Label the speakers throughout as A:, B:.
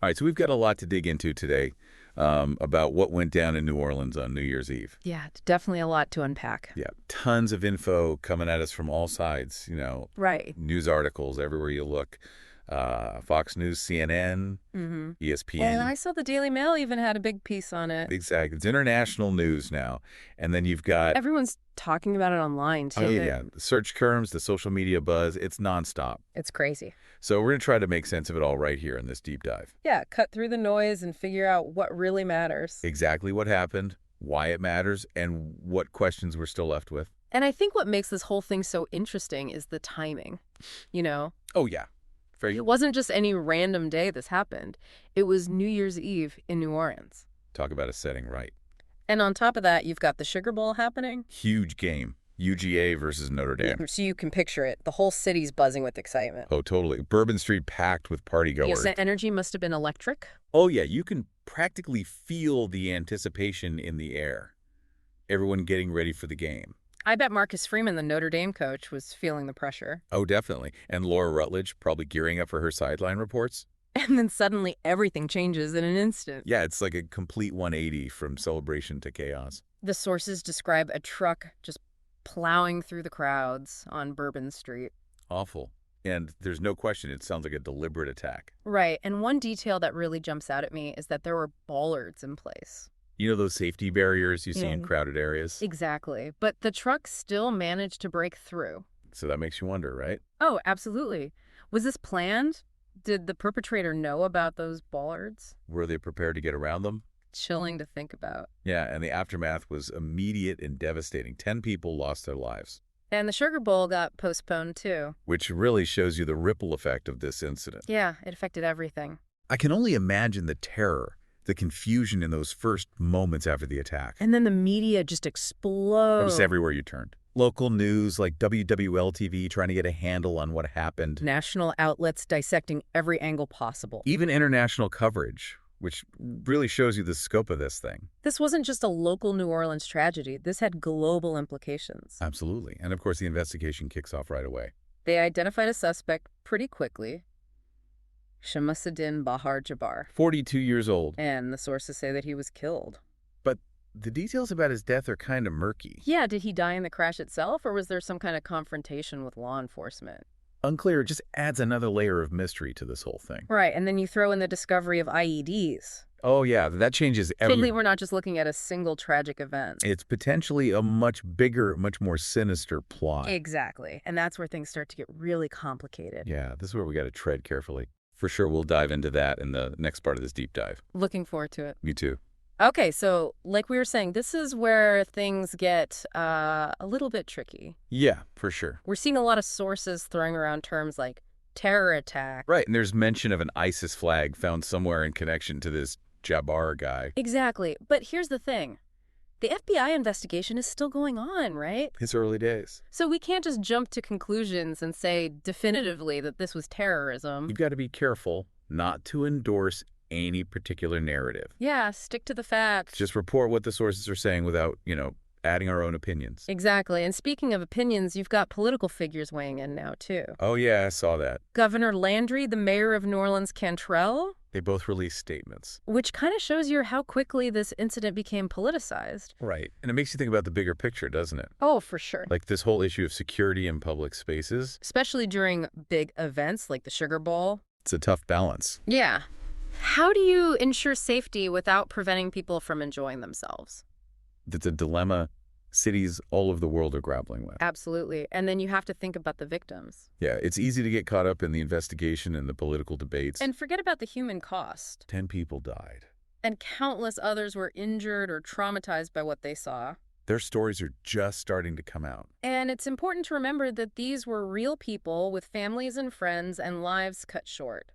A: All right, so we've got a lot to dig into today about what went down in New Orleans on New Year's Eve.
B: Yeah, definitely a lot to unpack.
A: Yeah, tons of info coming at us from all sides,
B: Right.
A: news articles everywhere you look. Fox News, CNN, ESPN.
B: And I saw the Daily Mail even had a big piece on it.
A: Exactly. It's international news now. And then you've got...
B: Everyone's talking about it online, too.
A: Oh, yeah. The search terms, the social media buzz, it's nonstop.
B: It's crazy.
A: So we're going to try to make sense of it all right here in this deep dive.
B: Yeah, cut through the noise and figure out what really matters.
A: Exactly what happened, why it matters, and what questions we're still left with.
B: And I think what makes this whole thing so interesting is the timing,
A: Oh, yeah.
B: It wasn't just any random day this happened. It was New Year's Eve in New Orleans.
A: Talk about a setting right.
B: And on top of that, you've got the Sugar Bowl happening.
A: Huge game. UGA versus Notre Dame.
B: So you can picture it. The whole city's buzzing with excitement.
A: Oh, totally. Bourbon Street packed with partygoers.
B: Yes, the energy must have been electric.
A: Oh, yeah. You can practically feel the anticipation in the air. Everyone getting ready for the game.
B: I bet Marcus Freeman, the Notre Dame coach, was feeling the pressure.
A: Oh, definitely. And Laura Rutledge probably gearing up for her sideline reports.
B: And then suddenly everything changes in an instant.
A: Yeah, it's like a complete 180 from celebration to chaos.
B: The sources describe a truck just plowing through the crowds on Bourbon Street.
A: Awful. And there's no question it sounds like a deliberate attack.
B: Right. And one detail that really jumps out at me is that there were bollards in place.
A: You know those safety barriers you see in crowded areas?
B: Exactly. But the truck still managed to break through.
A: So that makes you wonder, right?
B: Oh, absolutely. Was this planned? Did the perpetrator know about those bollards?
A: Were they prepared to get around them?
B: Chilling to think about.
A: Yeah, and the aftermath was immediate and devastating. 10 people lost their lives.
B: And the Sugar Bowl got postponed, too.
A: Which really shows you the ripple effect of this incident.
B: Yeah, it affected everything.
A: I can only imagine the terror, the confusion in those first moments after the attack.
B: And then the media just explodes.
A: It was everywhere you turned. Local news like WWL-TV trying to get a handle on what happened.
B: National outlets dissecting every angle possible.
A: Even international coverage, which really shows you the scope of this thing.
B: This wasn't just a local New Orleans tragedy. This had global implications.
A: Absolutely. And of course, the investigation kicks off right away.
B: They identified a suspect pretty quickly. Shamsuddin Bahar Jabbar.
A: 42 years old.
B: And the sources say that he was killed.
A: But the details about his death are kind of murky.
B: Yeah, did he die in the crash itself, or was there some kind of confrontation with law enforcement?
A: Unclear. It just adds another layer of mystery to this whole thing.
B: Right, and then you throw in the discovery of IEDs.
A: Oh, yeah, that changes everything.
B: Suddenly we're not just looking at a single tragic event.
A: It's potentially a much bigger, much more sinister plot.
B: Exactly, and that's where things start to get really complicated.
A: Yeah, this is where we got to tread carefully. For sure, we'll dive into that in the next part of this deep dive.
B: Looking forward to it.
A: Me too.
B: Okay, so like we were saying, this is where things get a little bit tricky.
A: Yeah, for sure.
B: We're seeing a lot of sources throwing around terms like terror attack.
A: Right, and there's mention of an ISIS flag found somewhere in connection to this Jabbar guy.
B: Exactly, but here's the thing. The FBI investigation is still going on, right?
A: It's early days.
B: So we can't just jump to conclusions and say definitively that this was terrorism.
A: You've got to be careful not to endorse any particular narrative.
B: Yeah, stick to the facts.
A: Just report what the sources are saying without, adding our own opinions.
B: Exactly. And speaking of opinions, you've got political figures weighing in now, too.
A: Oh, yeah, I saw that.
B: Governor Landry, the mayor of New Orleans, Cantrell.
A: They both released statements.
B: Which kind of shows you how quickly this incident became politicized.
A: Right. And it makes you think about the bigger picture, doesn't it?
B: Oh, for sure.
A: Like this whole issue of security in public spaces.
B: Especially during big events like the Sugar Bowl.
A: It's a tough balance.
B: Yeah. How do you ensure safety without preventing people from enjoying themselves?
A: That's a dilemma cities all over the world are grappling with.
B: Absolutely. And then you have to think about the victims.
A: Yeah, it's easy to get caught up in the investigation and the political debates.
B: And forget about the human cost.
A: 10 people died.
B: And countless others were injured or traumatized by what they saw.
A: Their stories are just starting to come out.
B: And it's important to remember that these were real people with families and friends and lives cut short.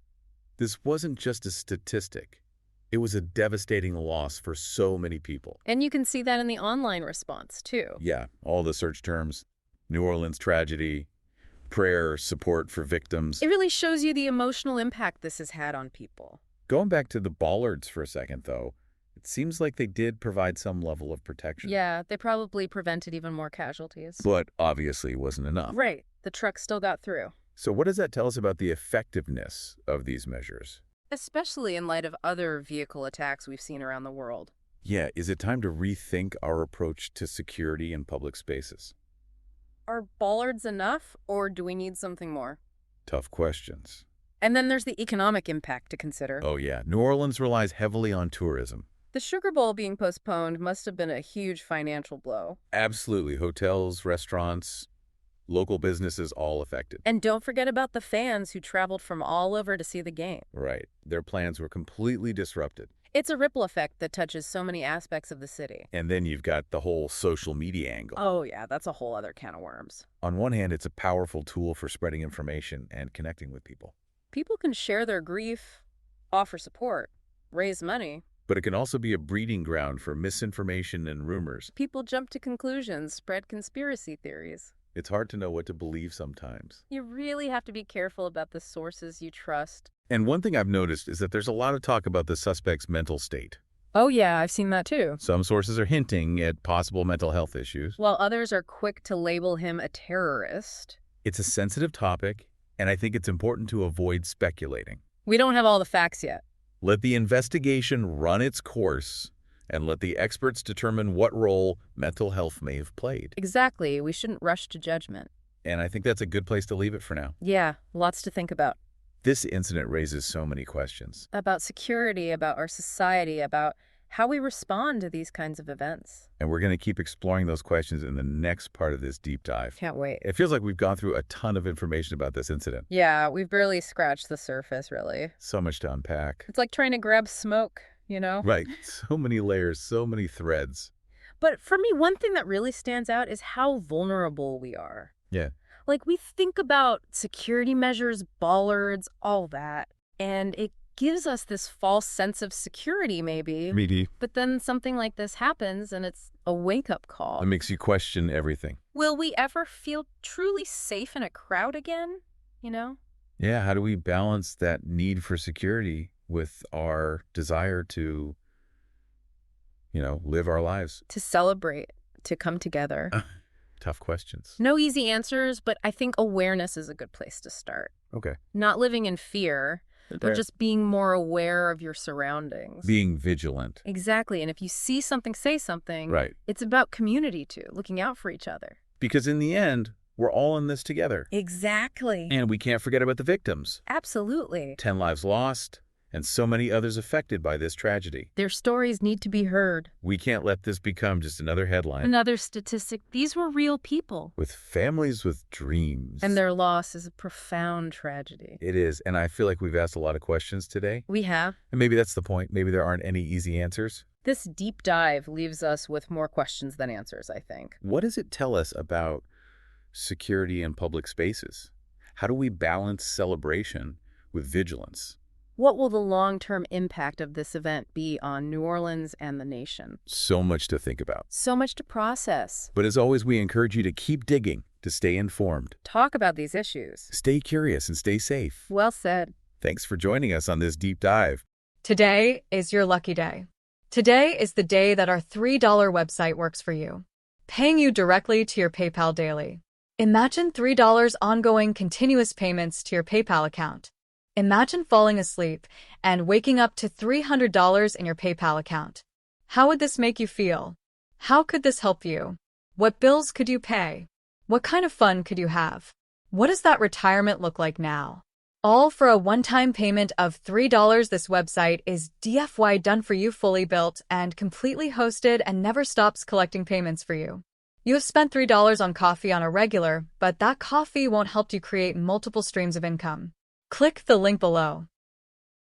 A: This wasn't just a statistic. It was a devastating loss for so many people.
B: And you can see that in the online response, too.
A: Yeah, all the search terms, New Orleans tragedy, prayer, support for victims.
B: It really shows you the emotional impact this has had on people.
A: Going back to the bollards for a second, though, it seems like they did provide some level of protection.
B: Yeah, they probably prevented even more casualties.
A: But obviously it wasn't enough.
B: Right. The truck still got through.
A: So what does that tell us about the effectiveness of these measures?
B: especially in light of other vehicle attacks we've seen around the world.
A: Yeah, is it time to rethink our approach to security in public spaces?
B: Are bollards enough, or do we need something more?
A: Tough questions.
B: And then there's the economic impact to consider.
A: Oh yeah, New Orleans relies heavily on tourism.
B: The Sugar Bowl being postponed must have been a huge financial blow.
A: Absolutely. Hotels, restaurants, local businesses all affected.
B: And don't forget about the fans who traveled from all over to see the game.
A: Right. Their plans were completely disrupted.
B: It's a ripple effect that touches so many aspects of the city.
A: And then you've got the whole social media angle.
B: Oh yeah, that's a whole other can of worms.
A: On one hand, it's a powerful tool for spreading information and connecting with people.
B: People can share their grief, offer support, raise money.
A: But it can also be a breeding ground for misinformation and rumors.
B: People jump to conclusions, spread conspiracy theories.
A: It's hard to know what to believe sometimes.
B: You really have to be careful about the sources you trust.
A: And one thing I've noticed is that there's a lot of talk about the suspect's mental state.
B: Oh yeah, I've seen that too.
A: Some sources are hinting at possible mental health issues.
B: While others are quick to label him a terrorist.
A: It's a sensitive topic, and I think it's important to avoid speculating.
B: We don't have all the facts yet.
A: Let the investigation run its course, and let the experts determine what role mental health may have played.
B: Exactly. We shouldn't rush to judgment.
A: And I think that's a good place to leave it for now.
B: Yeah, lots to think about.
A: This incident raises so many questions.
B: About security, about our society, about how we respond to these kinds of events.
A: And we're going to keep exploring those questions in the next part of this deep dive.
B: Can't wait.
A: It feels like we've gone through a ton of information about this incident.
B: Yeah, we've barely scratched the surface, really.
A: So much to unpack.
B: It's like trying to grab smoke, you know?
A: Right. So many layers, so many threads.
B: But for me, one thing that really stands out is how vulnerable we are.
A: Yeah.
B: Like, we think about security measures, bollards, all that, and it gives us this false sense of security, maybe.
A: Meaty.
B: But then something like this happens, and it's a wake-up call.
A: It makes you question everything.
B: Will we ever feel truly safe in a crowd again, you know?
A: Yeah, how do we balance that need for security with our desire to, live our lives?
B: To celebrate, to come together.
A: Tough questions.
B: No easy answers, but I think awareness is a good place to start.
A: Okay.
B: Not living in fear, but just being more aware of your surroundings.
A: Being vigilant.
B: Exactly. And if you see something, say something.
A: Right.
B: It's about community, too, looking out for each other.
A: Because in the end, we're all in this together.
B: Exactly.
A: And we can't forget about the victims.
B: Absolutely.
A: 10 lives lost, and so many others affected by this tragedy.
B: Their stories need to be heard.
A: We can't let this become just another headline.
B: Another statistic. These were real people.
A: With families with dreams.
B: And their loss is a profound tragedy.
A: It is, and I feel like we've asked a lot of questions today.
B: We have.
A: And maybe that's the point. Maybe there aren't any easy answers.
B: This deep dive leaves us with more questions than answers, I think.
A: What does it tell us about security in public spaces? How do we balance celebration with vigilance?
B: What will the long-term impact of this event be on New Orleans and the nation?
A: So much to think about.
B: So much to process.
A: But as always, we encourage you to keep digging, to stay informed.
B: Talk about these issues.
A: Stay curious and stay safe.
B: Well said.
A: Thanks for joining us on this deep dive.
C: Today is your lucky day. Today is the day that our $3 website works for you, paying you directly to your PayPal daily. Imagine $3 ongoing continuous payments to your PayPal account. Imagine falling asleep and waking up to $300 in your PayPal account. How would this make you feel? How could this help you? What bills could you pay? What kind of fun could you have? What does that retirement look like now? All for a one-time payment of $3. This website is DFY done for you, fully built and completely hosted, and never stops collecting payments for you. You have spent $3 on coffee on a regular, but that coffee won't help you create multiple streams of income. Click the link below.